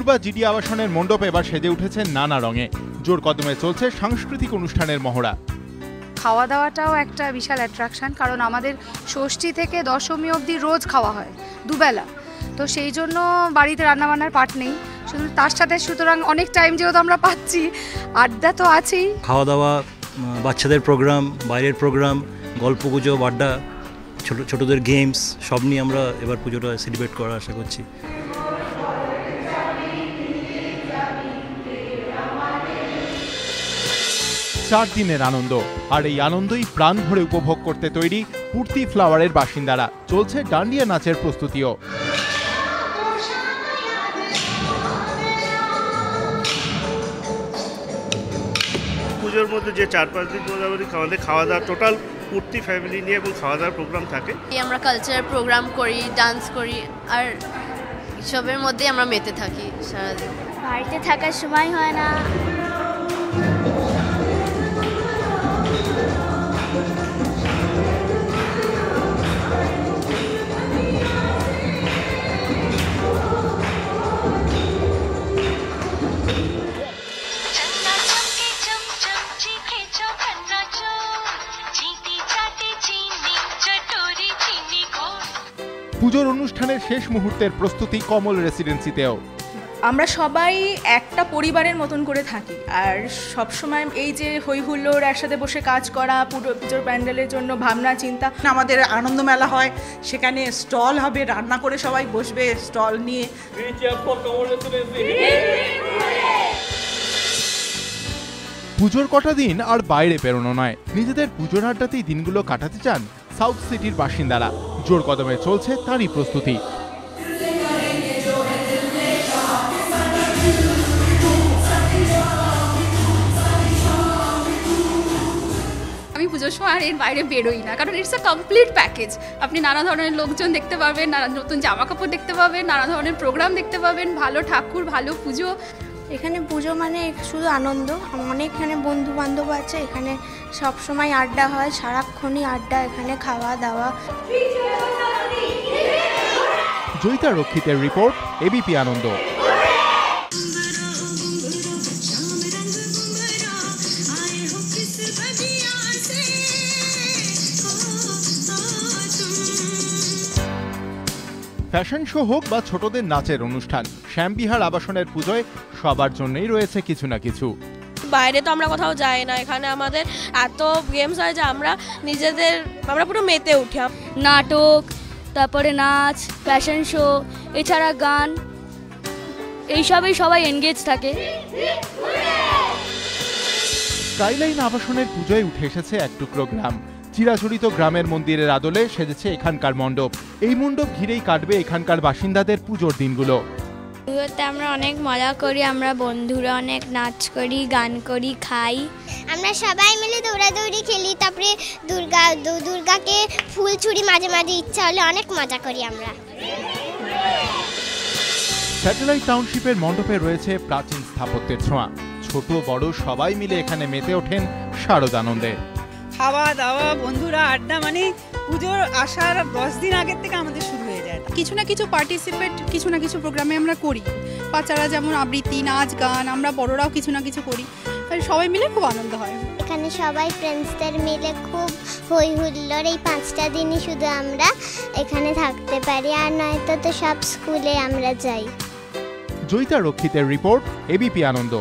পূর্বা GD আবাসনের মণ্ডপ এবার সেজে উঠেছে নানা রঙে। জোর কদমে চলছে সাংস্কৃতিক অনুষ্ঠানের মহড়া। খাওয়া দাওয়াটাও একটা বিশাল অ্যাট্রাকশন, কারণ আমাদের ষষ্ঠী থেকে দশমী অবধি রোজ খাওয়া হয় দুবেলা, তো সেই জন্য বাড়িতে রান্নাবান্নার পাট নেই, শুধু তার সাথে সুতরাং অনেক টাইম যেহেতু আমরা পাচ্ছি, আড্ডা তো আছেই। খাওয়া দাওয়া, বাচ্চাদের প্রোগ্রাম, বাইরের প্রোগ্রাম, গল্প গুজব, আড্ডা, ছোটদের গেমস সব নিয়ে আমরা এবার পুজোটা সেলিব্রেট করার আশা করছি। 4 দিনের আনন্দ, আর এই আনন্দই প্রাণ ভরে উপভোগ করতে তৈরি পূর্তি ফ্লাওয়ারের বাসিন্দারা। চলছে ডান্ডিয়া নাচের প্রস্তুতিও। পুজোর মধ্যে যে 4-5 দিন মোটামুটি আমাদের খাওয়া দাওয়া টোটাল পূর্তি ফ্যামিলি নিয়ে এবং খাওয়া দাওয়ার প্রোগ্রাম থাকে। আমরা কালচারাল প্রোগ্রাম করি, ডান্স করি, আর সবের মধ্যেই আমরা মেতে থাকি সারাদিন। বাড়িতে থাকার সময় হয় না। পুজোর অনুষ্ঠানের শেষ মুহূর্তের প্রস্তুতি কমল রেসিডেন্সিতেও। আমরা সবাই একটা পরিবারের মতন করে থাকি, আর সবসময় এই যে হই হুল্লোড়, একসাথে বসে কাজ করা, পুজোর প্যান্ডেলের জন্য ভাবনা চিন্তা। আমাদের আনন্দ মেলা হয়, সেখানে স্টল হবে, রান্না করে সবাই বসবে স্টল নিয়ে। পুজোর কটা দিন আর বাইরে বেরোনো নয়, নিজেদের পুজোর আড্ডাতেই দিনগুলো কাটাতে চান সাউথ সিটির বাসিন্দারা। জোর কদমে চলছে তারই প্রস্তুতি। আমি পুজোর সময় আর এর বাইরে বেরোই না, কারণ ইটস আ কমপ্লিট প্যাকেজ। আপনি নানা ধরনের লোকজন দেখতে পাবেন, নানা নতুন জামা কাপড় দেখতে পাবেন, নানা ধরনের প্রোগ্রাম দেখতে পাবেন, ভালো ঠাকুর, ভালো পুজো। এখানে পুজো মানে শুধু আনন্দ। অনেক এখানে বন্ধু বান্ধব আছে, এখানে সব সময় আড্ডা হয়, সারাক্ষণই আড্ডা, এখানে খাওয়া দাওয়া। জয়িতা রক্ষিতের রিপোর্ট, এবিপি আনন্দ। ফ্যাশন শো হোক বা ছোটদের নাচের অনুষ্ঠান, শ্যামবিহার আবাসনের পুজোয় সবার জন্যই রয়েছে কিছু না কিছু। বাইরে তো আমরা কোথাও যাই না, এখানে আমাদের এত গেমস হয় যে আমরা পুরো মেতে উঠি। নাটক, তারপরে নাচ, ফ্যাশন শো, এছাড়া গান, এইসবেই সবাই এনগেজ থাকে। স্কাইলাইন আবাসনের পুজোয় উঠে এসেছে এক টুকরো গ্রাম। চিরাচরিত গ্রামের মন্দিরের আদলে সেজেছে এখানকার মণ্ডপ। এই মণ্ডপ ঘিরেই কাটবে এখানকার বাসিন্দাদের পুজোর দিনগুলো। পুজোতে আমরা অনেক মজা করি, আমরা বন্ধুরা অনেক নাচ করি, গান করি, খাই। আমরা সবাই মিলে দৌড়াদৌড়ি খেলি, তারপরে দুর্গাকে ফুল ছুরি মাঝে মাঝে ইচ্ছা হলে অনেক মজা করি আমরা। স্যাটেলাইট টাউনশিপের মণ্ডপে রয়েছে প্রাচীন স্থাপত্যের ছোঁয়া। ছোট বড় সবাই মিলে এখানে মেতে ওঠেন শারদানন্দে। খাওয়া দাওয়া, বন্ধুরা আড্ডা, মানে পুজোর আসার 10 দিন আগের থেকে আমাদের শুরু হয়ে যায়। কিছু না কিছু পার্টিসিপেট, কিছু না কিছু প্রোগ্রামে আমরা করি। বাচ্চারা যেমন আবৃত্তি, নাচ, গান, আমরা বড়রাও কিছু না কিছু করি, সবাই মিলে খুব আনন্দ হয়। এখানে সবাই ফ্রেন্ডসদের মিলে খুব হই হুল্লোড়। এই 5টা দিনই শুধু আমরা এখানে থাকতে পারি, আর নয়তো তো সব স্কুলে আমরা যাই। জয়িতা রক্ষিতের রিপোর্ট, এবিপি আনন্দ।